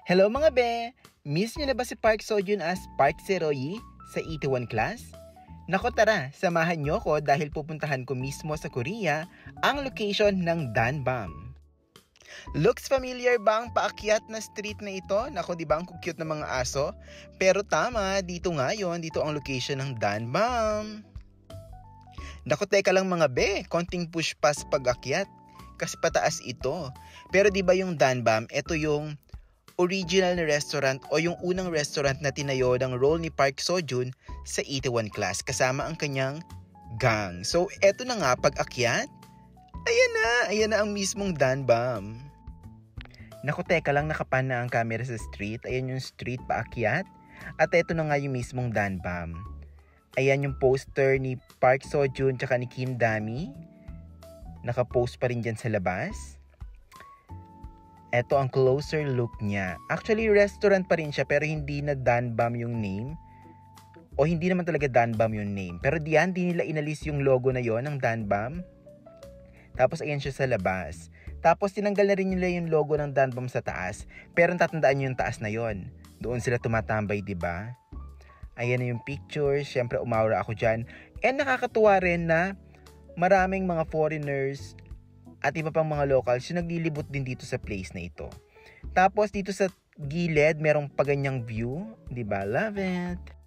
Hello mga be! Miss nyo na ba si Park Seo-joon as Park Seo-yi sa 81 class? Nako tara, samahan nyo ko dahil pupuntahan ko mismo sa Korea ang location ng Danbam. Looks familiar ba ang paakyat na street na ito? Nako, di ba ang cute ng mga aso? Pero tama, dito nga yun, dito ang location ng Danbam. Nako, teka lang mga be, konting push pass pag-akyat kasi pataas ito. Pero di ba yung Danbam, ito yung original na restaurant o yung unang restaurant na tinayo ng role ni Park Seo-joon sa 81 class kasama ang kanyang gang. So, eto na nga pag-akyat. Ayan na ang mismong Danbam. Naku, teka lang, nakapan na ang camera sa street. Ayan yung street paakyat. At eto na nga yung mismong Danbam. Ayan yung poster ni Park Seo-joon tsaka ni Kim Dami. Nakapost pa rin dyan sa labas. Ito ang closer look niya. Actually, restaurant pa rin siya pero hindi na Danbam yung name. O hindi naman talaga Danbam yung name. Pero diyan, di nila inalis yung logo na yon ng Danbam. Tapos ayan siya sa labas. Tapos tinanggal na rin nila yung logo ng Danbam sa taas. Pero tatandaan nyo yung taas na yon. Doon sila tumatambay, di ba? Ayan na yung picture. Siyempre, umawra ako dyan. And nakakatuwa rin na maraming mga foreigners at iba pang mga locals yung naglilibot din dito sa place na ito. Tapos dito sa gilid, merong paganyang view. Diba? Love it!